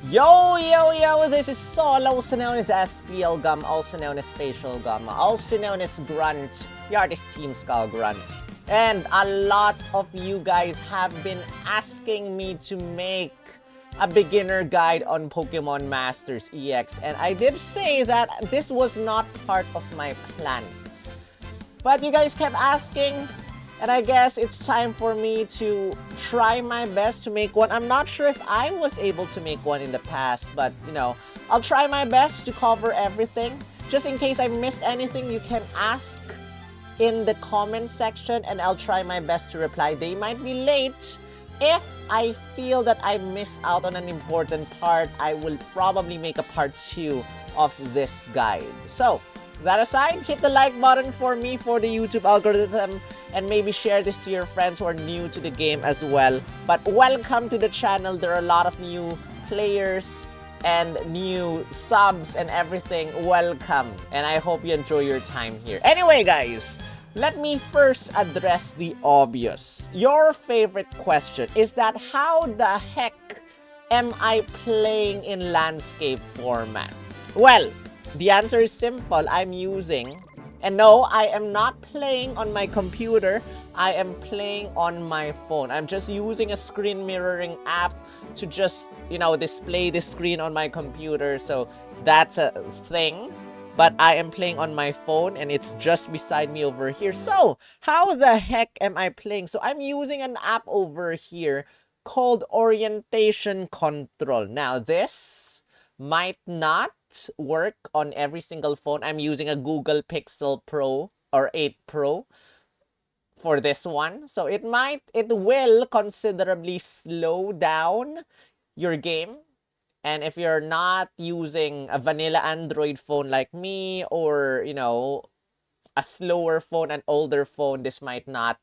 Yo, this is Sol, also known as SPL Gum, also known as Spatial Gum, also known as Grunt, the artist Team Skull Grunt. And a lot of you guys have been asking me to make a beginner guide on Pokemon Masters EX, and I did say that this was not part of my plans. But you guys kept asking, and I guess it's time for me to try my best to make one. I'm not sure if I was able to make one in the past, but you know, I'll try my best to cover everything. Just in case I missed anything, you can ask in the comment section and I'll try my best to reply. They might be late. If I feel that I missed out on an important part, I will probably make a part 2 of this guide. So, that aside, hit the like button for me for the YouTube algorithm and maybe share this to your friends who are new to the game as well. But welcome to the channel. There are a lot of new players and new subs and everything. Welcome, and I hope you enjoy your time here. Anyway, guys, let me first address the obvious. Your favorite question is that how the heck am I playing in landscape format? Well, the answer is simple. I'm using, and no, I am not playing on my computer. I am playing on my phone. I'm just using a screen mirroring app to just, you know, display the screen on my computer. So that's a thing. But I am playing on my phone and it's just beside me over here. So how the heck am I playing? So I'm using an app over here called Orientation Control. Now this might not work on every single phone. I'm using a Google Pixel Pro or 8 Pro for this one. So it will considerably slow down your game. And if you're not using a vanilla Android phone like me, or, you know, a slower phone, an older phone, this might not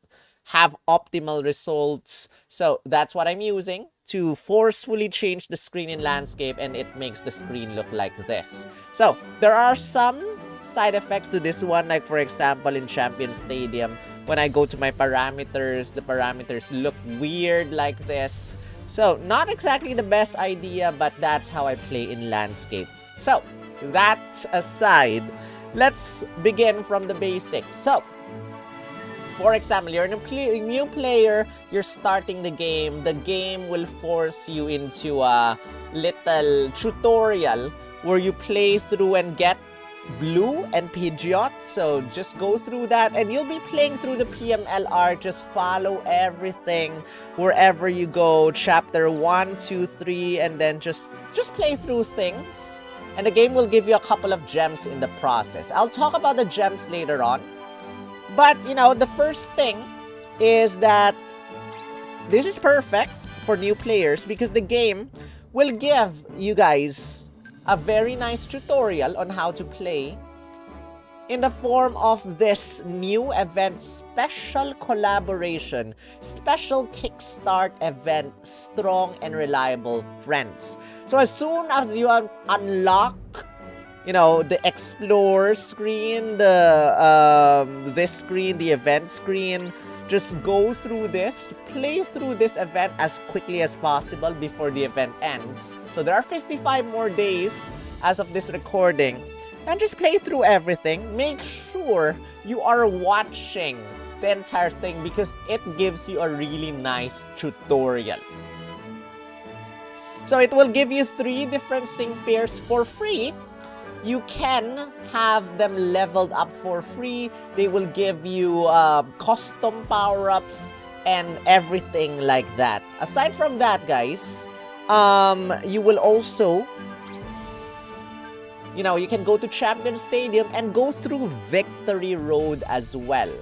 have optimal results. So that's what I'm using to forcefully change the screen in landscape, and it makes the screen look like this. So there are some side effects to this one, like for example in Champion Stadium, when I go to my parameters, the parameters look weird like this. So, not exactly the best idea, but that's how I play in landscape. So, that aside, let's begin from the basics. So, for example, you're a new player, you're starting the game will force you into a little tutorial where you play through and get Blue and Pidgeot. So just go through that and you'll be playing through the PMLR. Just follow everything wherever you go. Chapter 1, 2, 3, and then just play through things. And the game will give you a couple of gems in the process. I'll talk about the gems later on. But, you know, the first thing is that this is perfect for new players because the game will give you guys a very nice tutorial on how to play in the form of this new event, special collaboration, special kickstart event, strong and reliable friends. So as soon as you unlock, you know, the explore screen, this screen, the event screen, just go through this, play through this event as quickly as possible before the event ends. So there are 55 more days as of this recording. And just play through everything. Make sure you are watching the entire thing because it gives you a really nice tutorial. So it will give you 3 different sync pairs for free. You can have them leveled up for free. They will give you custom power-ups and everything like that. Aside from that, guys, you will also, you know, you can go to Champion Stadium and go through Victory Road as well.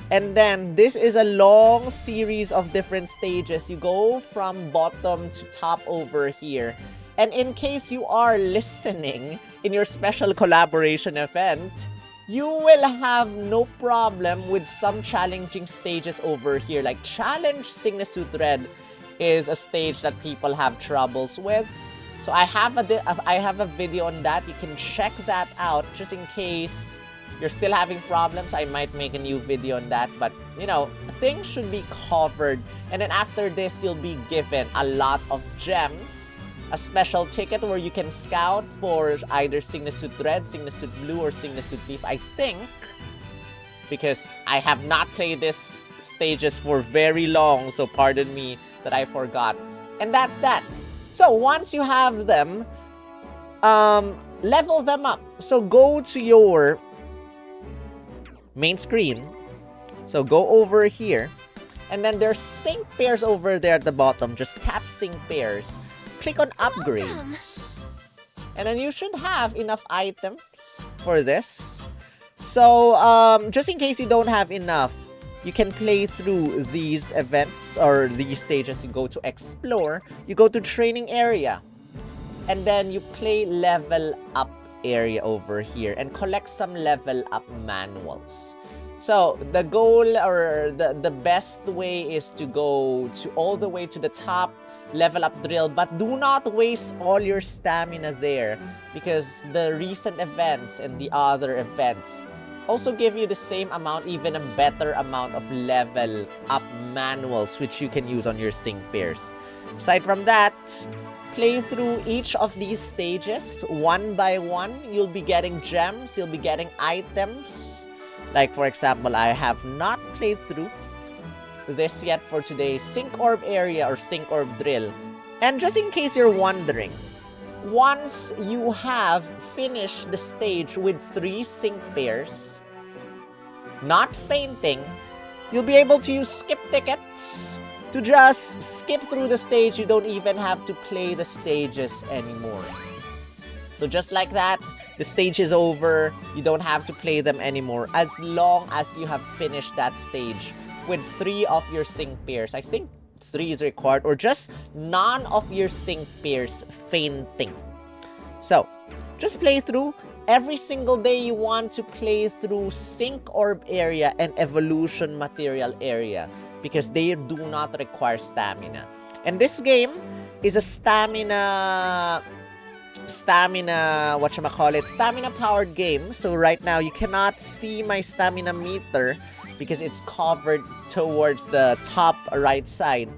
And then this is a long series of different stages. You go from bottom to top over here. And in case you are listening in your special collaboration event, you will have no problem with some challenging stages over here. Like Challenge Signature Red is a stage that people have troubles with. So I have a video on that. You can check that out just in case you're still having problems. I might make a new video on that. But, you know, things should be covered. And then after this, you'll be given a lot of gems a special ticket where you can scout for either Signasuit Red, Signasuit Blue, or Signasuit Leaf, I think. Because I have not played this stages for very long, so pardon me that I forgot. And that's that. So once you have them, level them up. So go to your main screen. So go over here. And then there's sync pairs over there at the bottom. Just tap sync pairs. Click on upgrades. And then you should have enough items for this. So, just in case you don't have enough, you can play through these events or these stages. You go to explore, you go to training area, and then you play level up area over here and collect some level up manuals. So the goal or the best way is to go to all the way to the top, level up drill, but do not waste all your stamina there because the recent events and the other events also give you the same amount, even a better amount of level up manuals which you can use on your sync pairs. Aside from that, play through each of these stages one by one. You'll be getting gems, you'll be getting items. Like for example, I have not played through this yet for today's sync orb area or sync orb drill. And just in case you're wondering, once you have finished the stage with 3 sync pairs, not fainting, you'll be able to use skip tickets to just skip through the stage. You don't even have to play the stages anymore. So just like that, the stage is over. You don't have to play them anymore as long as you have finished that stage with 3 of your sync pairs. I think 3 is required, or just none of your sync pairs fainting. So, just play through. Every single day you want to play through sync orb area and evolution material area because they do not require stamina. And this game is a stamina powered game. So right now you cannot see my stamina meter because it's covered towards the top right side.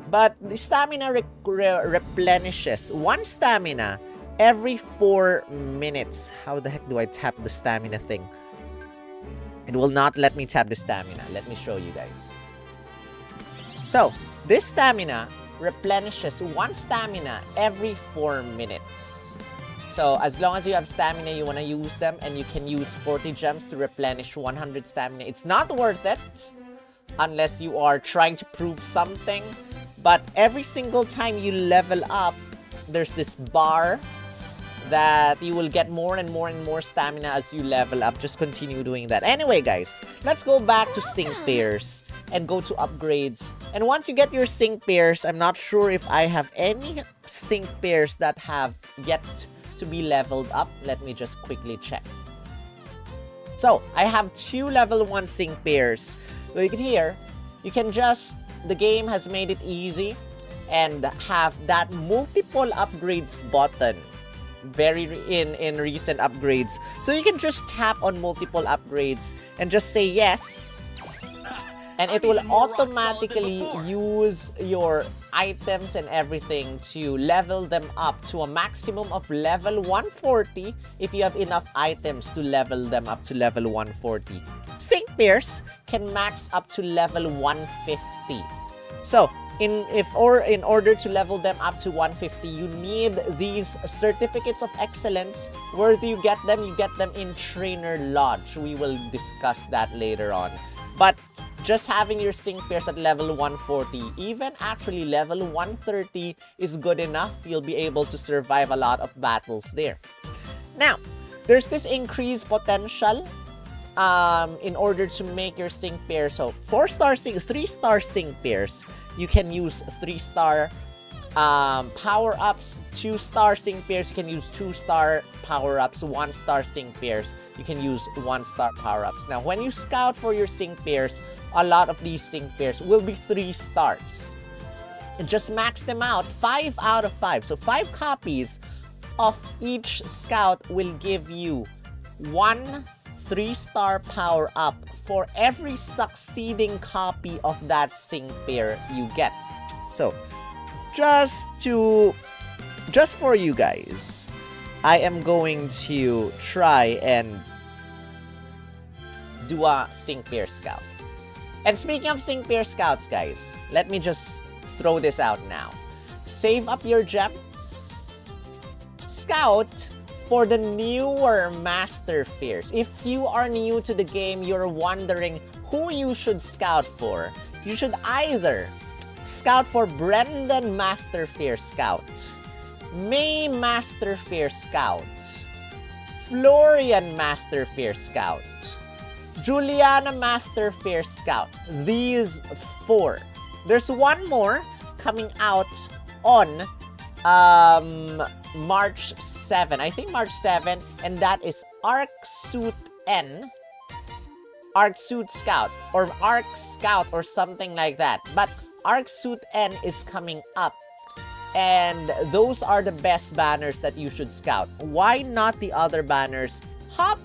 But the stamina replenishes 1 stamina every 4 minutes. How the heck do I tap the stamina thing? It will not let me tap the stamina. Let me show you guys. So, this stamina replenishes 1 stamina every 4 minutes. So, as long as you have stamina, you want to use them, and you can use 40 gems to replenish 100 stamina. It's not worth it unless you are trying to prove something. But every single time you level up, there's this bar that you will get more and more and more stamina as you level up. Just continue doing that. Anyway, guys, let's go back to sync pairs and go to upgrades. And once you get your sync pairs, I'm not sure if I have any sync pairs that have yet to be leveled up. Let me just quickly check. So, I have 2 level 1 sync pairs. So you can hear, you can just, the game has made it easy and have that multiple upgrades button in recent upgrades. So you can just tap on multiple upgrades and just say yes, and it will automatically use your items and everything to level them up to a maximum of level 140 if you have enough items to level them up to level 140. Sync pairs can max up to level 150. So in order to level them up to 150, you need these certificates of excellence. Where do you get them? You get them in Trainer Lodge. We will discuss that later on. But just having your sync pairs at level 140, even actually level 130 is good enough. You'll be able to survive a lot of battles there. Now, there's this increased potential in order to make your sync pair. So 3-star sync pairs, you can use 3-star power-ups. 2-star sync pairs, you can use 2-star power-ups. 1-star sync pairs, you can use 1-star power-ups. Now, when you scout for your sync pairs, a lot of these sync pairs will be 3 stars. And just max them out, 5 out of 5. So 5 copies of each scout will give you 1 3-star power-up for every succeeding copy of that sync pair you get. So, just to just for you guys, I am going to try and do a Sync Pair Scout. And speaking of Sync Pair Scouts, guys, let me just throw this out now. Save up your gems. Scout for the newer Master Fairs. If you are new to the game, you're wondering who you should scout for. You should either scout for Brendan Master Fair Scout, May Master Fair Scout, Florian Master Fair Scout, Juliana Master Fair Scout. These 4. There's one more coming out on March 7. I think March 7, and that is Absol-utely Scout or Arc Scout or something like that. But Absol-utely is coming up, and those are the best banners that you should scout. Why not the other banners? Hop,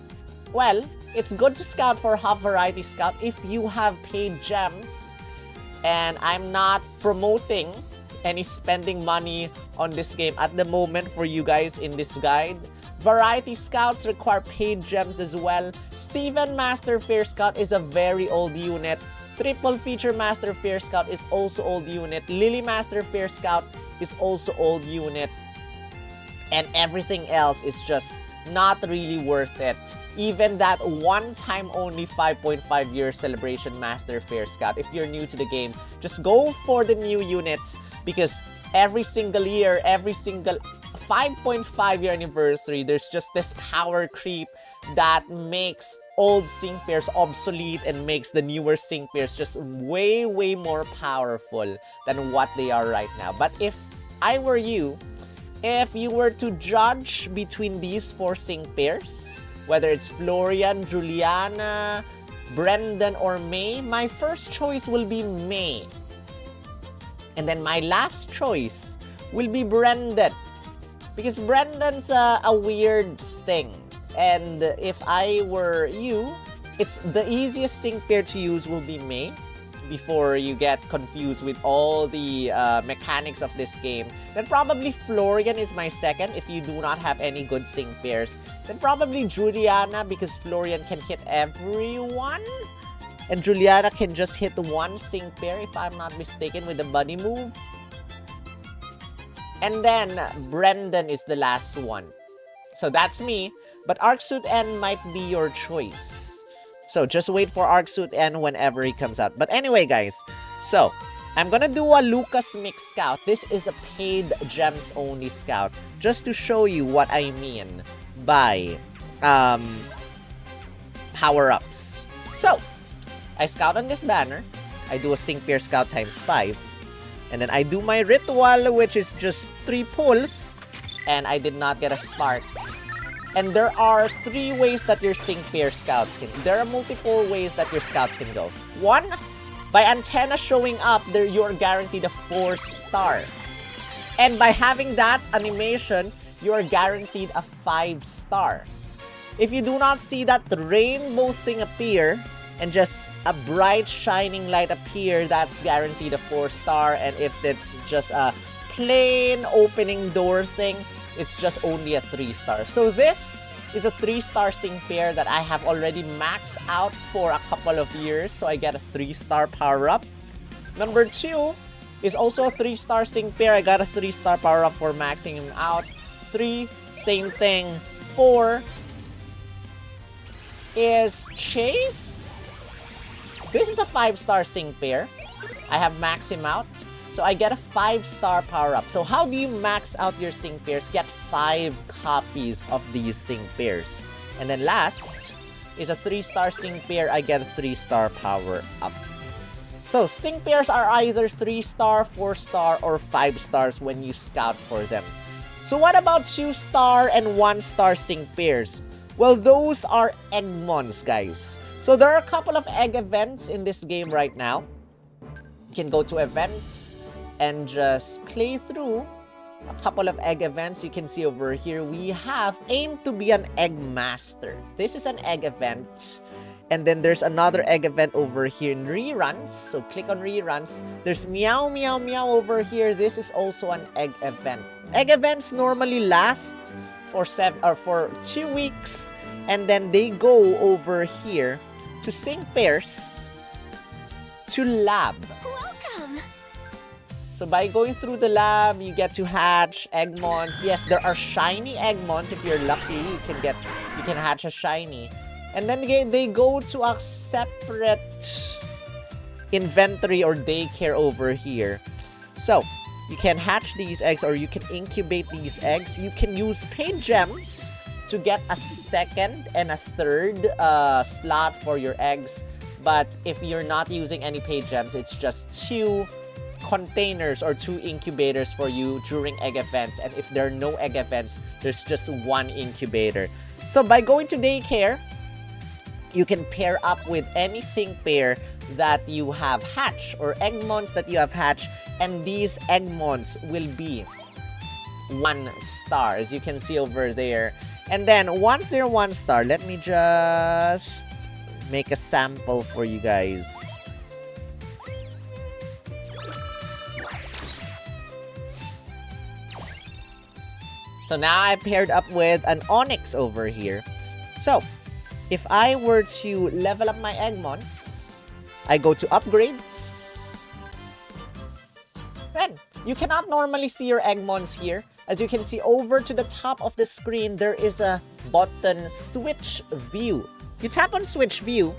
well, it's good to scout for Hop Variety Scout if you have paid gems, and I'm not promoting any spending money on this game at the moment for you guys in this guide. Variety Scouts require paid gems as well. Steven Master Fair Scout is a very old unit. Triple Feature Master Fair Scout is also old unit. Lily Master Fair Scout is also old unit. And everything else is just not really worth it. Even that one-time only 5.5 year celebration Master Fair Scout. If you're new to the game, just go for the new units, because every single year, every single 5.5 year anniversary, there's just this power creep that makes old sync pairs obsolete and makes the newer sync pairs just way more powerful than what they are right now. But if I were you, if you were to judge between these 4 sync pairs, whether it's Florian, Juliana, Brendan, or May, my first choice will be May. And then my last choice will be Brendan, because Brendan's a weird thing. And if I were you, it's the easiest sync pair to use will be May, before you get confused with all the mechanics of this game. Then probably Florian is my second if you do not have any good sync pairs. Then probably Juliana, because Florian can hit everyone, and Juliana can just hit one sync pair if I'm not mistaken with the buddy move. And then Brendan is the last one. So that's me, but Absol-utely might be your choice. So just wait for Absol-utely whenever he comes out. But anyway, guys, so I'm gonna do a Lucas Mix Scout. This is a paid gems only scout, just to show you what I mean by power-ups. So I scout on this banner. I do a sync pair scout times 5. And then I do my ritual, which is just 3 pulls. And I did not get a spark. And there are 3 ways that your sync pair scouts can... There are multiple ways that your scouts can go. 1, by antenna showing up, you're guaranteed a 4-star. And by having that animation, you're guaranteed a 5-star. If you do not see that rainbow thing appear, and just a bright shining light appear, that's guaranteed a 4-star. And if it's just a plain opening door thing, it's just only a 3-star. So this is a 3-star sync pair that I have already maxed out for a couple of years, so I get a 3-star power-up. Number 2 is also a 3-star sync pair. I got a 3-star power-up for maxing him out. 3, same thing. 4 is Chase. This is a 5-star sync pair. I have maxed him out, so I get a 5-star power-up. So how do you max out your sync pairs? Get 5 copies of these sync pairs. And then last is a 3-star sync pair. I get a 3-star power-up. So sync pairs are either 3-star, 4-star, or 5 stars when you scout for them. So what about 2-star and 1-star sync pairs? Well, those are Eggmons, guys. So there are a couple of egg events in this game right now. You can go to events and just play through a couple of egg events. You can see over here, we have Aim to be an Egg Master. This is an egg event. And then there's another egg event over here in reruns. So click on reruns. There's meow, meow, meow over here. This is also an egg event. Egg events normally last for 2 weeks. And then they go over here to sync pairs to lab. Welcome. So by going through the lab, you get to hatch Eggmons. Yes, there are shiny Eggmons. If you're lucky, you can hatch a shiny. And then they go to a separate inventory or daycare over here. So you can hatch these eggs or you can incubate these eggs. You can use paid gems to get a second and a third slot for your eggs. But if you're not using any paid gems, it's just 2 containers or 2 incubators for you during egg events. And if there are no egg events, there's just 1 incubator. So by going to daycare, you can pair up with any sync pair that you have hatched or Eggmons that you have hatched, and these Eggmons will be 1 star, as you can see over there. And then once they're 1 star, let me just make a sample for you guys. So now I paired up with an Onyx over here. So if I were to level up my Eggmons, I go to upgrades. Then, you cannot normally see your Eggmons here. As you can see, over to the top of the screen, there is a button, Switch View. You tap on Switch View,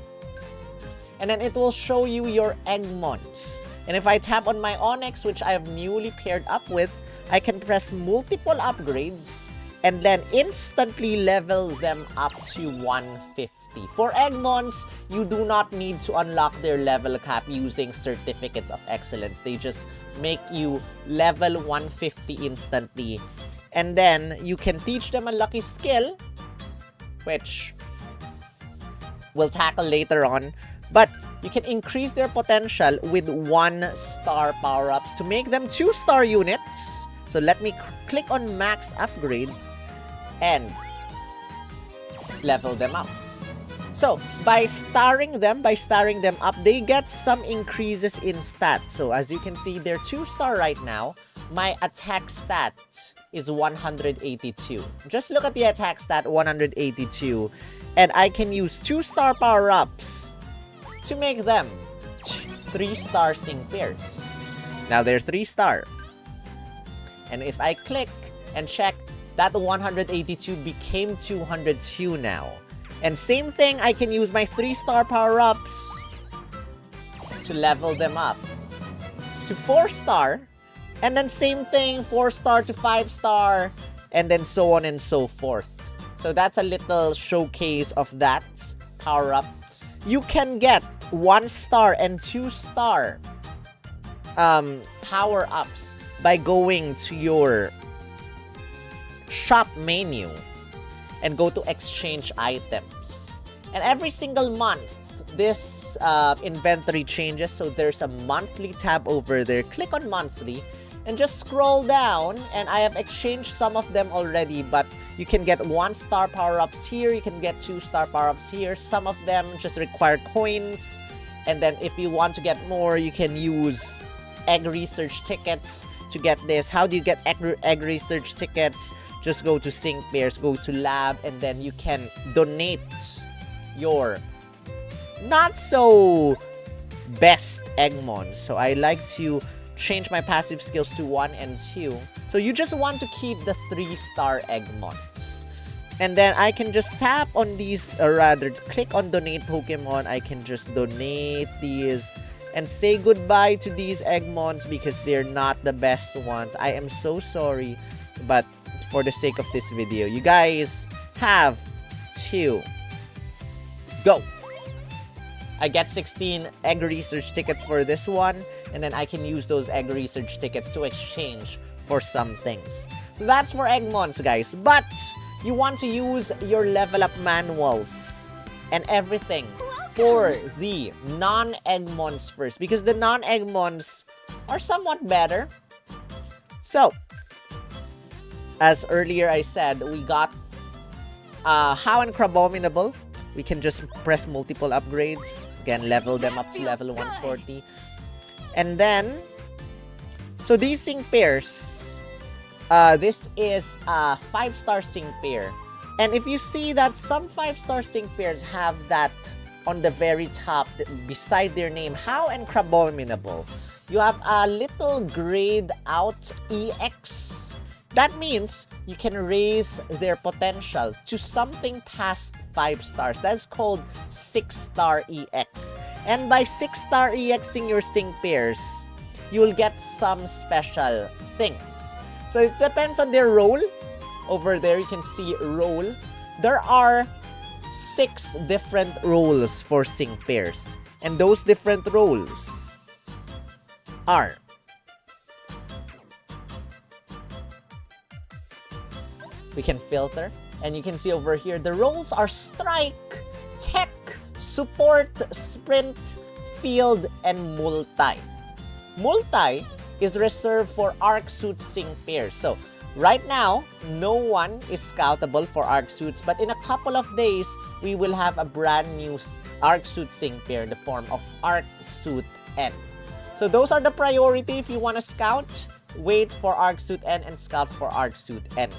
and then it will show you your Eggmons. And if I tap on my Onyx, which I have newly paired up with, I can press multiple upgrades and then instantly level them up to 150. For Eggmons, you do not need to unlock their level cap using certificates of excellence. They just make you level 150 instantly. And then you can teach them a lucky skill, which we'll tackle later on. But you can increase their potential with 1-star power-ups to make them 2-star units. So let me click on max upgrade and level them up. So by starring them up, they get some increases in stats. So as you can see, they're 2-star right now. My attack stat is 182. Just look at the attack stat, 182. And I can use 2-star power-ups to make them 3-star sync pairs. Now they're 3-star. And if I click and check, that 182 became 202 now. And same thing, I can use my 3-star power-ups to level them up to 4-star. And then same thing, 4-star to 5-star, and then so on and so forth. So that's a little showcase of that power-up. You can get 1-star and 2-star power-ups by going to your shop menu and go to exchange items. And every single month, this inventory changes. So there's a monthly tab over there. Click on monthly and just scroll down. And I have exchanged some of them already, but you can get 1-star power-ups here. You can get 2-star power-ups here. Some of them just require coins. And then if you want to get more, you can use egg research tickets to get this. How do you get egg research tickets? Just go to sync pairs, go to lab, and then you can donate your not so best Eggmon. So I like to change my passive skills to 1 and 2. So you just want to keep the 3-star Eggmons. And then I can just tap on these, or rather click on donate Pokemon. I can just donate these and say goodbye to these Eggmons because they're not the best ones. I am so sorry, but for the sake of this video, you guys have to go. I get 16 egg research tickets for this one, and then I can use those egg research tickets to exchange for some things. So that's for Eggmons, guys. But you want to use your level up manuals and everything for the non-Eggmons first, because the non-Eggmons are somewhat better. So as earlier I said, we got How and Crabominable we can just press multiple upgrades. Again, level them up to level 140. And then, so these sync pairs, this is a 5-star sync pair. And if you see that some 5-star sync pairs have that on the very top, beside their name, how and Crabominable, you have a little grayed out EX. That means you can raise their potential to something past 5 stars. That's called 6-star EX. And by 6-star EXing your sync pairs, you'll get some special things. So it depends on their role. Over there, you can see role. There are 6 different roles for sync pairs. And those different roles are we can filter, and you can see over here the roles are strike, tech, support, sprint, field, and multi. Multi is reserved for arc suit sync pairs. So right now, no one is scoutable for arc suits, but in a couple of days, we will have a brand new arc suit sync pair in the form of arc suit N. So those are the priority if you want to scout. Wait for arc suit N and scout for arc suit N.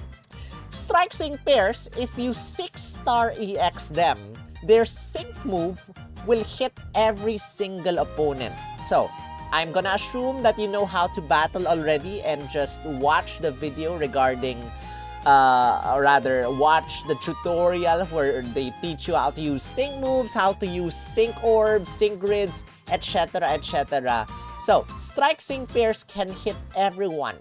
Strike sync pairs, if you 6-star EX them, their sync move will hit every single opponent. So, I'm gonna assume that you know how to battle already and just watch the video regarding, or rather, watch the tutorial where they teach you how to use sync moves, how to use sync orbs, sync grids, etc, etc. So, strike sync pairs can hit everyone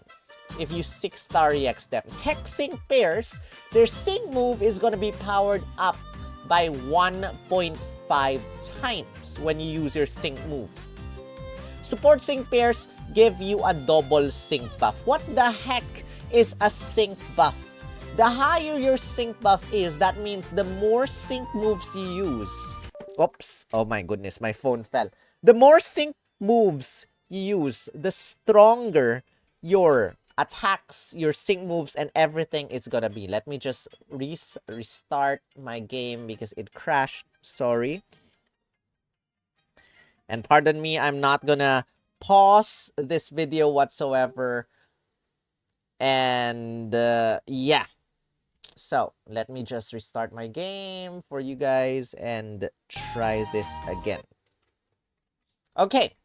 if you 6-star EX them. Tech sync pairs, their sync move is going to be powered up by 1.5 times when you use your sync move. Support sync pairs give you a double sync buff. What the heck is a sync buff? The higher your sync buff is, that means the more sync moves you use. Oops, oh my goodness, my phone fell. The more sync moves you use, the stronger your attacks, your sync moves, and everything is gonna be. Let me just restart my game because it crashed. Sorry. And pardon me, I'm not gonna pause this video whatsoever. And yeah. So, let me just restart my game for you guys and try this again. Okay.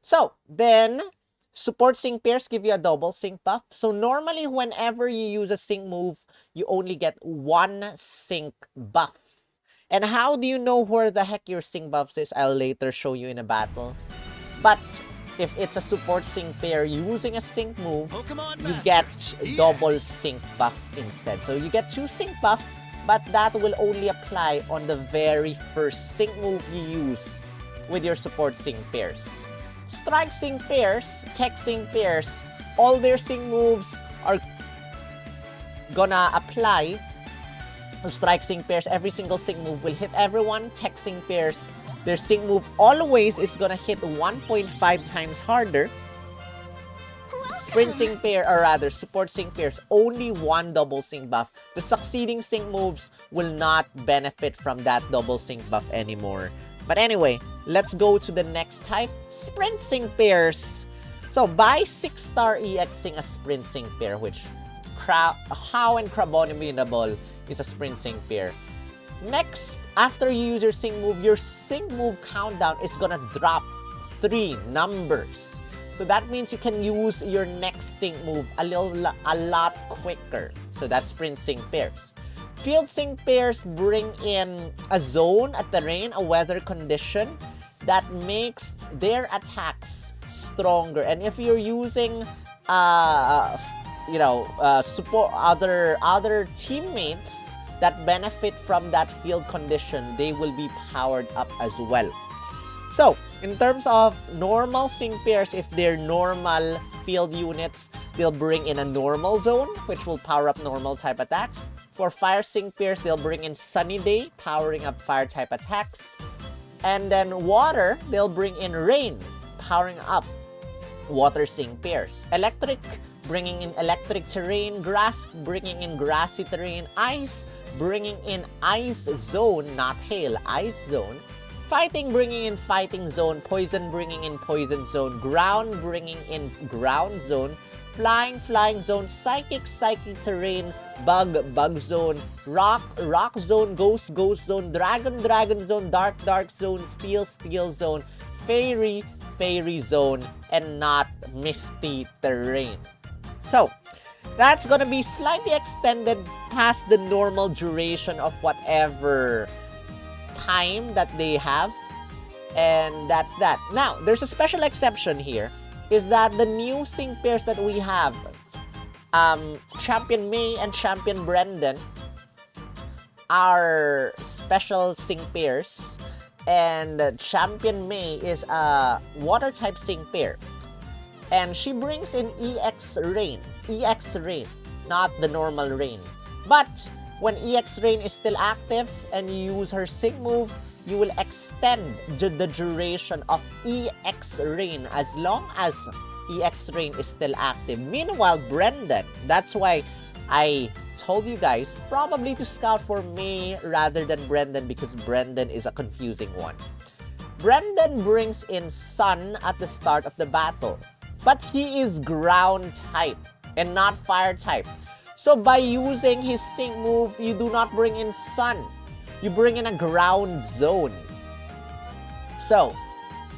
So, then support sync pairs give you a double sync buff. So normally, whenever you use a sync move, you only get 1 sync buff. And how do you know where the heck your sync buffs is? I'll later show you in a battle. But if it's a support sync pair using a sync move, you get double sync buff instead. So you get 2 sync buffs, but that will only apply on the very first sync move you use with your support sync pairs. Strike sync pairs, tech sync pairs, all their sync moves are gonna apply. Strike sync pairs, every single sync move will hit everyone. Tech sync pairs, their sync move always is gonna hit 1.5 times harder. Sprint sync pair, or rather support sync pairs, only 1 double sync buff. The succeeding sync moves will not benefit from that double sync buff anymore. But anyway, let's go to the next type, sprint sync pairs. So by 6-star EXing a sprint sync pair, which how and Crabominable is a sprint sync pair. Next, after you use your sync move countdown is gonna drop 3 numbers. So that means you can use your next sync move a lot quicker. So that's sprint sync pairs. Field sync pairs bring in a zone, a terrain, a weather condition that makes their attacks stronger. And if you're using, support other teammates that benefit from that field condition, they will be powered up as well. So, in terms of normal sync pairs, if they're normal field units, they'll bring in a normal zone, which will power up normal type attacks. For fire sync pairs, they'll bring in Sunny Day, powering up fire type attacks. And then water, they'll bring in rain, powering up water sync pairs. Electric, bringing in electric terrain. Grass, bringing in grassy terrain. Ice, bringing in Ice Zone, not Hail, Ice Zone. Fighting, bringing in Fighting Zone. Poison, bringing in Poison Zone. Ground, bringing in Ground Zone. Flying, Flying Zone. Psychic, Psychic Terrain. Bug, Bug Zone. Rock, Rock Zone. Ghost, Ghost Zone. Dragon, Dragon Zone. Dark, Dark Zone. Steel, Steel Zone. Fairy, Fairy Zone. And not Misty Terrain. So, that's gonna be slightly extended past the normal duration of whatever time that they have. And that's that. Now, there's a special exception here. Is that the new sync pairs that we have, Champion May and Champion Brendan, are special sync pairs. And Champion May is a water type sync pair. And she brings in EX Rain. EX Rain, not the normal Rain. But when EX Rain is still active and you use her sync move, you will extend the duration of EX Rain as long as EX Rain is still active. Meanwhile, Brendan, that's why I told you guys probably to scout for May rather than Brendan, because Brendan is a confusing one. Brendan brings in Sun at the start of the battle, but he is ground type and not fire type. So by using his sync move, you do not bring in Sun. You bring in a ground zone. So,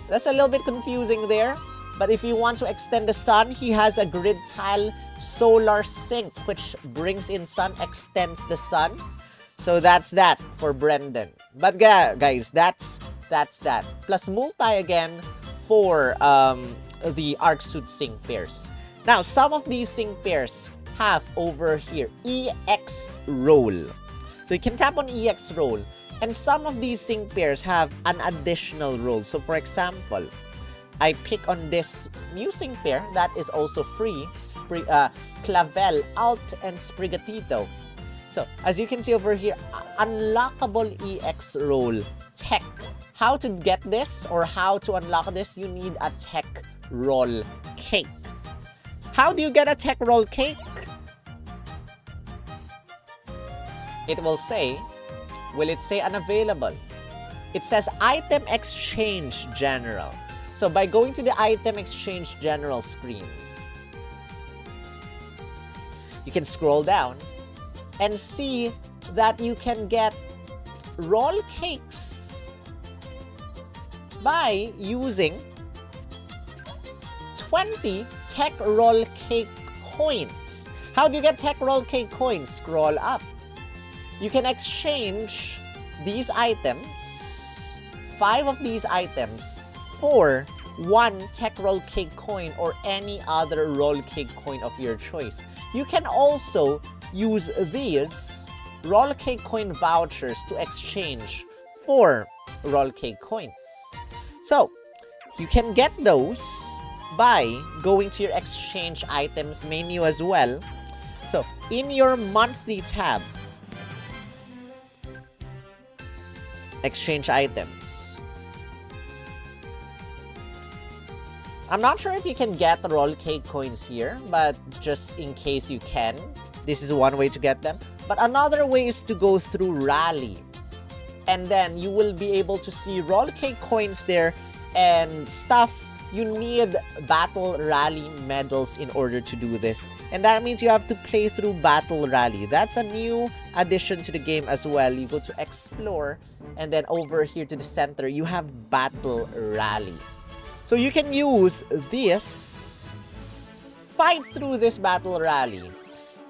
that's a little bit confusing there. But if you want to extend the Sun, he has a grid tile solar sync, which brings in Sun, extends the Sun. So that's that for Brendan. But guys, that's that. Plus multi again for the Arc Suit sync pairs. Now, some of these sync pairs have over here EX roll. So you can tap on EX roll, and some of these sync pairs have an additional roll. So for example, I pick on this new sync pair that is also free, Clavel, Alt, and Sprigatito. So as you can see over here, unlockable EX roll tech. How to get this or how to unlock this, you need a tech roll cake. How do you get a tech roll cake? It will say, will it say unavailable? It says item exchange general. So by going to the item exchange general screen, you can scroll down and see that you can get roll cakes by using 20 tech roll cake coins. How do you get tech roll cake coins? Scroll up. You can exchange these items, 5 of these items, for 1 tech roll cake coin or any other roll cake coin of your choice. You can also use these roll cake coin vouchers to exchange for roll cake coins. So, you can get those by going to your exchange items menu as well. So, in your monthly tab, exchange items. I'm not sure if you can get roll cake coins here, but just in case you can, this is one way to get them. But another way is to go through Rally. And then you will be able to see roll cake coins there and stuff. You need Battle Rally medals in order to do this. And that means you have to play through Battle Rally. That's a new addition to the game as well. You go to Explore, and then over here to the center, you have Battle Rally. So you can use this, fight through this Battle Rally.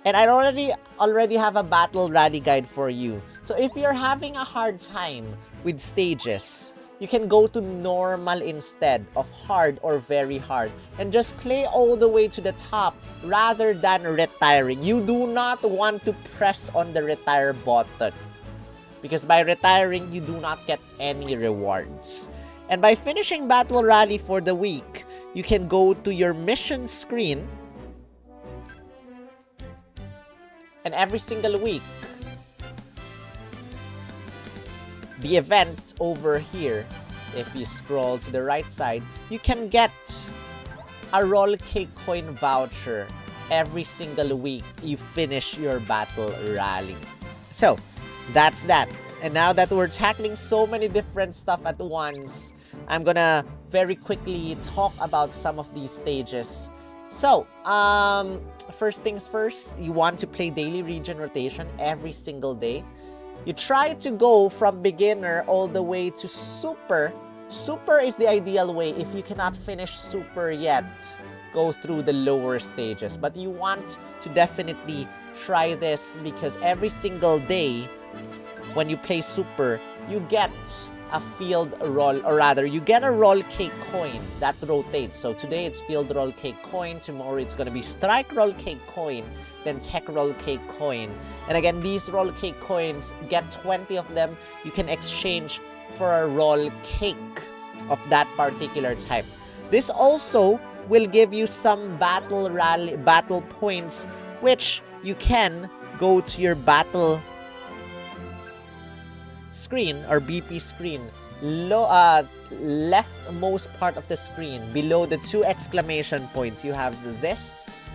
And I already have a Battle Rally guide for you. So if you're having a hard time with stages, you can go to normal instead of hard or very hard and just play all the way to the top rather than retiring. You do not want to press on the retire button, because by retiring, you do not get any rewards. And by finishing Battle Rally for the week, you can go to your mission screen, and every single week, the event over here, if you scroll to the right side, you can get a roll cake coin voucher every single week you finish your Battle Rally. So, that's that. And now that we're tackling so many different stuff at once, I'm gonna very quickly talk about some of these stages. So, first things first, you want to play daily region rotation every single day. You try to go from beginner all the way to super. Super is the ideal way. If you cannot finish super yet, go through the lower stages. But you want to definitely try this because every single day, when you play super, you get a field roll, or rather, you get a roll cake coin that rotates. So today it's field roll cake coin, tomorrow it's gonna be strike roll cake coin, then tech roll cake coin. And again, these roll cake coins, get 20 of them, you can exchange for a roll cake of that particular type. This also will give you some battle points, which you can go to your battle screen or BP screen, leftmost part of the screen, below the 2 exclamation points, you have this,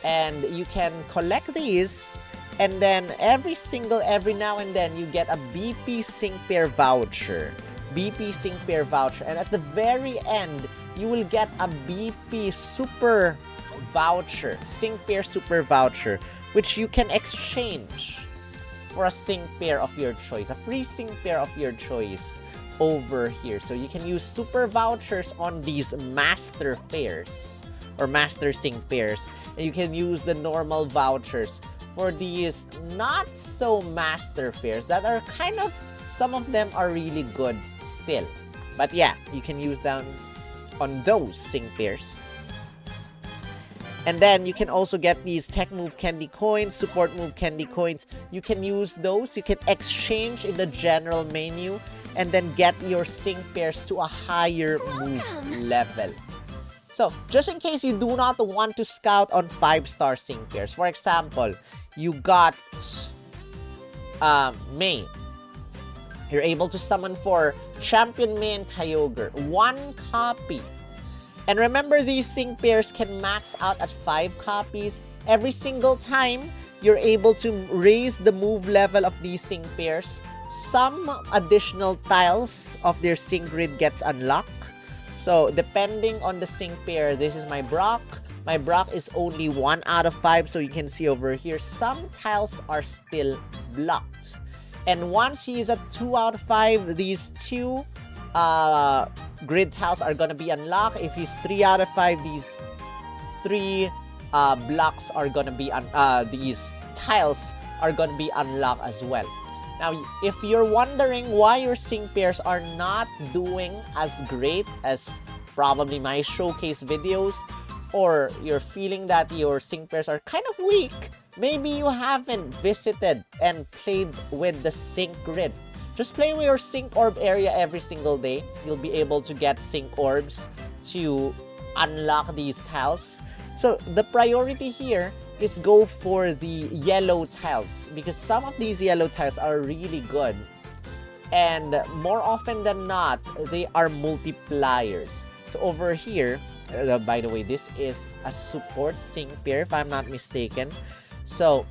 and you can collect these, and then every now and then you get a BP sync pair voucher. BP sync pair voucher, and at the very end you will get a BP super voucher, sync pair super voucher, which you can exchange for a sync pair of your choice, a free sync pair of your choice over here. So you can use super vouchers on these master pairs or master sync pairs, and you can use the normal vouchers for these not so master pairs that are kind of, some of them are really good still. But yeah, you can use them on those sync pairs. And then you can also get these tech move candy coins, support move candy coins. You can use those. You can exchange in the general menu and then get your sync pairs to a higher move level. So, just in case you do not want to scout on 5-star sync pairs, for example, you got May. You're able to summon for Champion May and Kyogre. 1 copy. And remember, these sync pairs can max out at 5 copies. Every single time, you're able to raise the move level of these sync pairs. Some additional tiles of their sync grid gets unlocked. So, depending on the sync pair, this is my Brock. My Brock is only 1 out of 5, so you can see over here, some tiles are still blocked. And once he is at 2 out of 5, these 2 grid tiles are gonna be unlocked. If he's 3 out of 5, these 3 blocks are gonna be these tiles are gonna be unlocked as well. Now, if you're wondering why your sync pairs are not doing as great as probably my showcase videos, or you're feeling that your sync pairs are kind of weak, maybe you haven't visited and played with the sync grid. Just play with your sync orb area every single day. You'll be able to get sync orbs to unlock these tiles. So the priority here is go for the yellow tiles, because some of these yellow tiles are really good. And more often than not, they are multipliers. So over here, by the way, this is a support sync pair if I'm not mistaken. So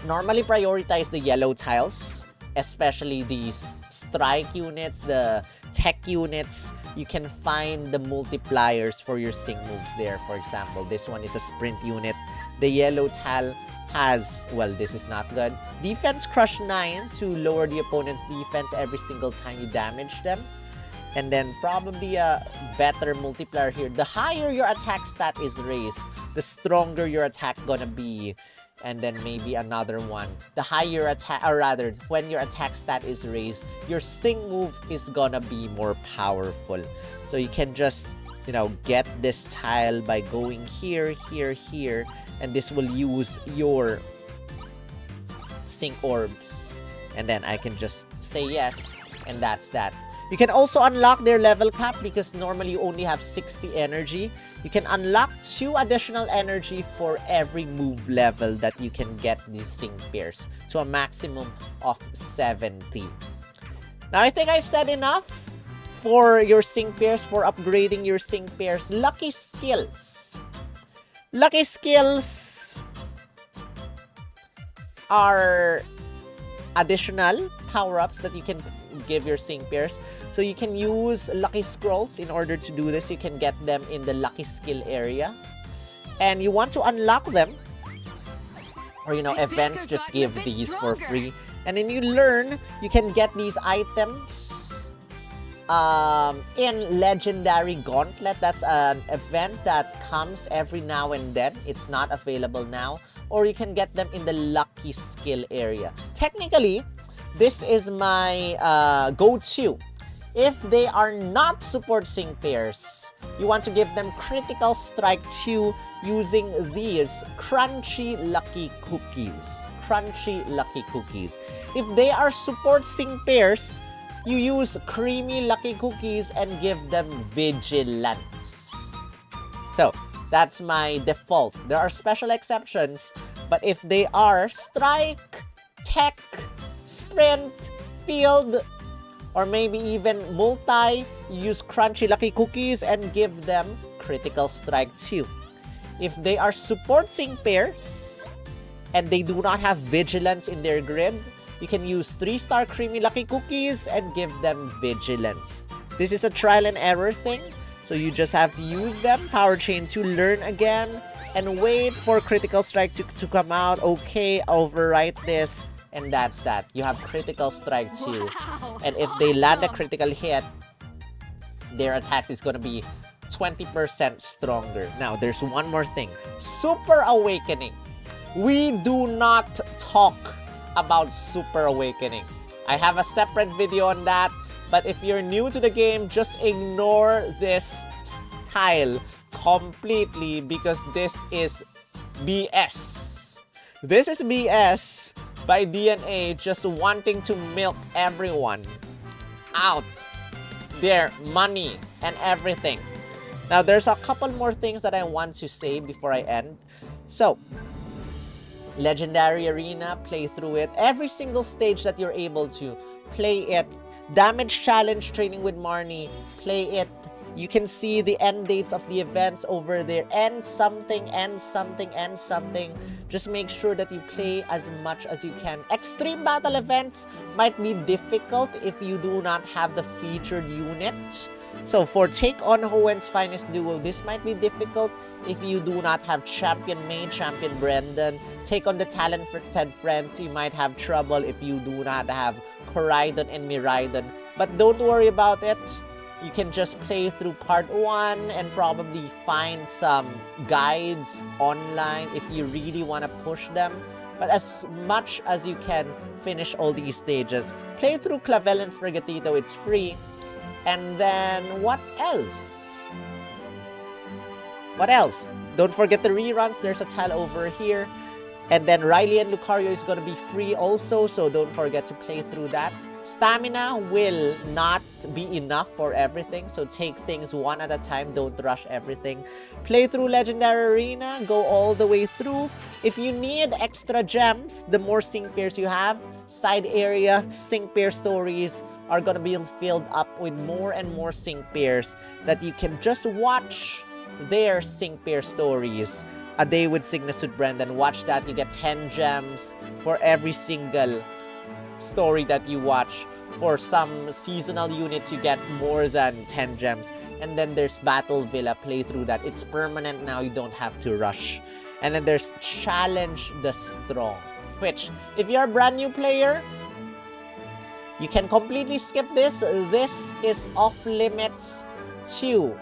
normally prioritize the yellow tiles, especially these strike units, the tech units. You can find the multipliers for your sync moves there. For example, this one is a sprint unit. The yellow tile has, well, this is not good. Defense Crush 9 to lower the opponent's defense every single time you damage them. And then probably a better multiplier here. The higher your attack stat is raised, the stronger your attack gonna be. And then maybe another one. The higher attack, or rather, when your attack stat is raised, your sync move is gonna be more powerful. So you can just, you know, get this tile by going here, here, here, and this will use your sync orbs. And then I can just say yes, and that's that. You can also unlock their level cap, because normally you only have 60 energy. You can unlock 2 additional energy for every move level that you can get these sync pairs, to a maximum of 70. Now, I think I've said enough for your sync pairs, for upgrading your sync pairs. Lucky skills. Lucky skills are additional power-ups that you can give your sync pairs. So you can use lucky scrolls in order to do this. You can get them in the lucky skill area. And you want to unlock them, or events just give these for free. And then you learn, you can get these items in Legendary Gauntlet. That's an event that comes every now and then. It's not available now. Or you can get them in the lucky skill area. Technically, this is my go-to. If they are not support sync pairs, you want to give them critical strike 2 using these crunchy lucky cookies. Crunchy lucky cookies. If they are support sync pairs, you use creamy lucky cookies and give them vigilance. So, that's my default. There are special exceptions, but if they are strike, tech, sprint, field, or maybe even multi, you use crunchy lucky cookies and give them critical strike 2. If they are support sync pairs and they do not have vigilance in their grid, you can use 3-star creamy lucky cookies and give them vigilance. This is a trial and error thing. So you just have to use them, power chain to learn again, and wait for critical strike to come out. Okay, overwrite this, and that's that. You have critical strike 2. Wow, and if they land a critical hit, their attacks is going to be 20% stronger. Now, there's one more thing. Super Awakening. We do not talk about Super Awakening. I have a separate video on that. But if you're new to the game, just ignore this tile completely because this is BS. This is BS by DNA just wanting to milk everyone out their money and everything. Now, there's a couple more things that I want to say before I end. So, Legendary Arena, play through it. Every single stage that you're able to, play it. Damage Challenge Training with Marnie, play it. You can see the end dates of the events over there. End something, end something, end something. Just make sure that you play as much as you can. Extreme battle events might be difficult if you do not have the featured unit. So for Take on Hoen's Finest Duo, this might be difficult if you do not have Champion May, Champion Brendan. Take on the Talented Friends, you might have trouble if you do not have Koraidon and Miraidon. But don't worry about it. You can just play through part 1 and probably find some guides online if you really want to push them. But as much as you can, finish all these stages. Play through Clavel and Sprigatito, it's free. And then, what else? What else? Don't forget the reruns. There's a tile over here. And then Riley and Lucario is going to be free also, so don't forget to play through that. Stamina will not be enough for everything, so take things one at a time. Don't rush everything. Play through Legendary Arena. Go all the way through. If you need extra gems, the more sync pairs you have, side area, sync pair stories are going to be filled up with more and more sync pairs that you can just watch their sync pair stories. A Day with Signasuit Brendan. Watch that. You get 10 gems for every single story that you watch. For some seasonal units, you get more than 10 gems. And then there's Battle Villa. Play through that. It's permanent now. You don't have to rush. And then there's Challenge the Strong, which, if you're a brand new player, you can completely skip this. This is off limits to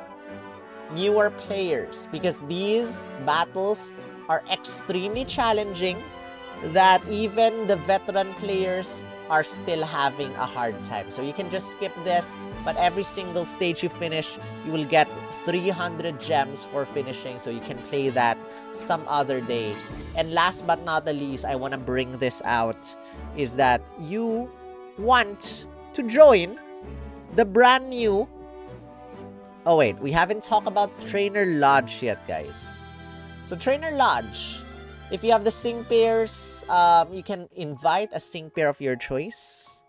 newer players because these battles are extremely challenging that even the veteran players are still having a hard time. So you can just skip this, but every single stage you finish, you will get 300 gems for finishing, so you can play that some other day. And last but not the least, I want to bring this out, is that you want to join the brand new... Oh wait, we haven't talked about Trainer Lodge yet, guys. So Trainer Lodge, if you have the sync pairs, you can invite a sync pair of your choice.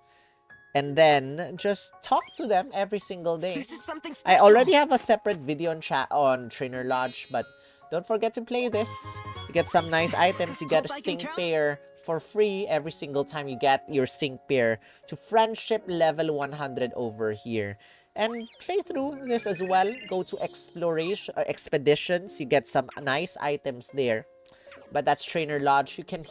And then just talk to them every single day. This is something I special. already have a separate video on Trainer Lodge, but don't forget to play this. You get some nice items. You get a sync pair for free every single time you get your sync pair to friendship level 100 over here. And play through this as well. Go to exploration expeditions. You get some nice items there. But that's Trainer Lodge. You can,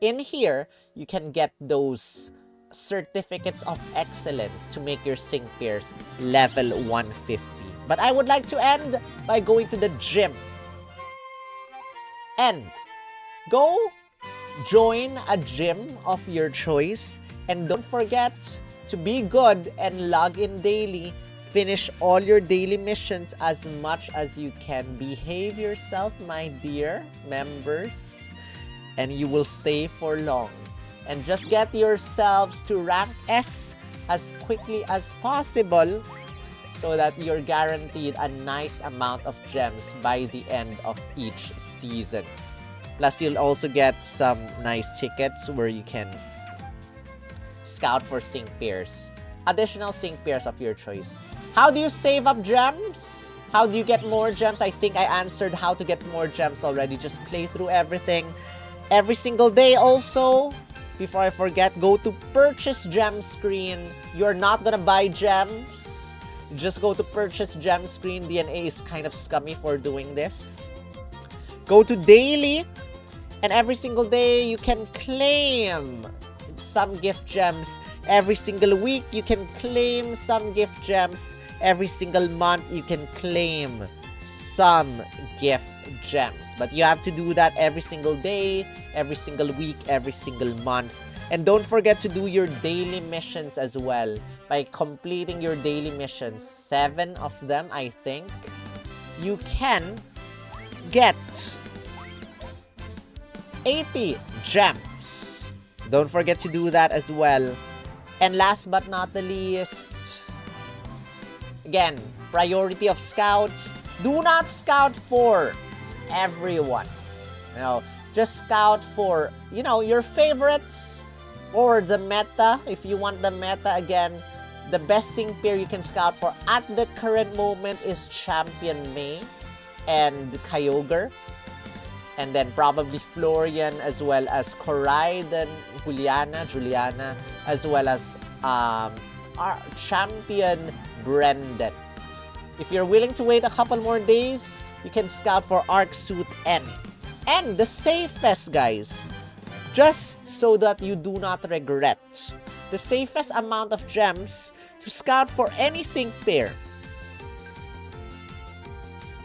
in here, you can get those certificates of excellence to make your sync pairs level 150. But I would like to end by going to the gym. And go join a gym of your choice. And don't forget to be good and log in daily. Finish all your daily missions as much as you can. Behave yourself, my dear members, and you will stay for long. And just get yourselves to rank S as quickly as possible so that you're guaranteed a nice amount of gems by the end of each season. Plus, you'll also get some nice tickets where you can scout for sync pairs. Additional sync pairs of your choice. How do you save up gems? How do you get more gems? I think I answered how to get more gems already. Just play through everything every single day. Also, before I forget, go to purchase gem screen. You're not gonna buy gems. Just go to purchase gem screen. DNA is kind of scummy for doing this. Go to daily, and every single day you can claim some gift gems. Every single week you can claim some gift gems. Every single month you can claim some gift gems. But you have to do that every single day, every single week, every single month. And don't forget to do your daily missions as well. By completing your daily missions, 7 of them I think, you can get 80 gems. Don't forget to do that as well. And last but not the least, again, priority of scouts. Do not scout for everyone. Just scout for, your favorites or the meta. If you want the meta, again, the best sync pair you can scout for at the current moment is Champion May and Kyogre. And then probably Florian, as well as Koraidon, Juliana, as well as our Champion Brendan. If you're willing to wait a couple more days, you can scout for Absol-utely N. And the safest, guys, just so that you do not regret, the safest amount of gems to scout for any sync pair,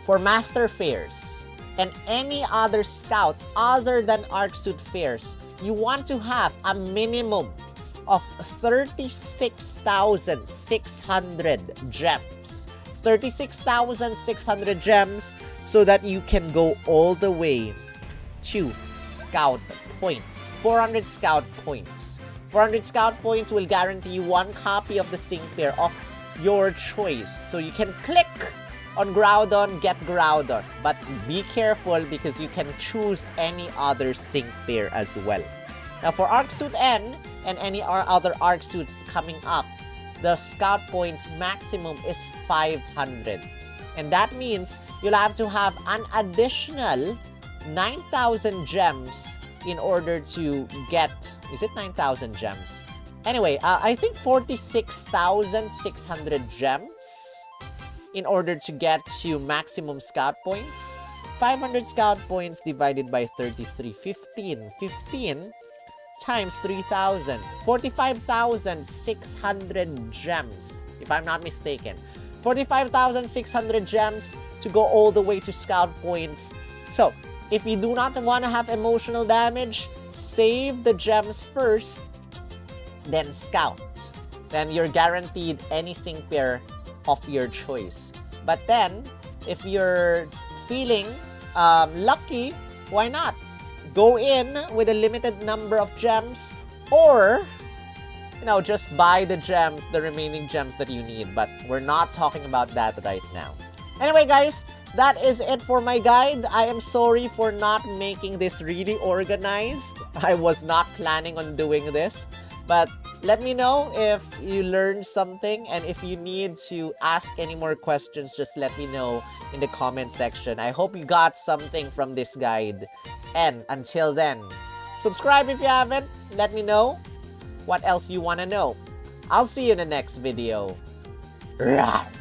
for Master Fairs, and any other scout other than Absol-utely Fairs, you want to have a minimum of 36,600 gems. 36,600 gems so that you can go all the way to scout points. 400 scout points. 400 scout points will guarantee you 1 copy of the sync pair of your choice. So you can click on Groudon, get Groudon. But be careful because you can choose any other sync pair as well. Now for Absol-utely N and any other Absol-uts coming up, the scout points maximum is 500. And that means you'll have to have an additional 9,000 gems in order to get... Is it 9,000 gems? Anyway, I think 46,600 gems in order to get to maximum scout points. 500 scout points divided by 33. 15 times 3,000. 45,600 gems, if I'm not mistaken. 45,600 gems to go all the way to scout points. So, if you do not want to have emotional damage, save the gems first, then scout. Then you're guaranteed any sync pair of your choice. But then, if you're feeling lucky, why not? Go in with a limited number of gems, or just buy the gems, the remaining gems that you need. But we're not talking about that right now. Anyway, guys, that is it for my guide. I am sorry for not making this really organized. I was not planning on doing this. But let me know if you learned something, and if you need to ask any more questions, just let me know in the comment section. I hope you got something from this guide. And until then, Subscribe if you haven't. Let me know what else you want to know. I'll see you in the next video. Rawr.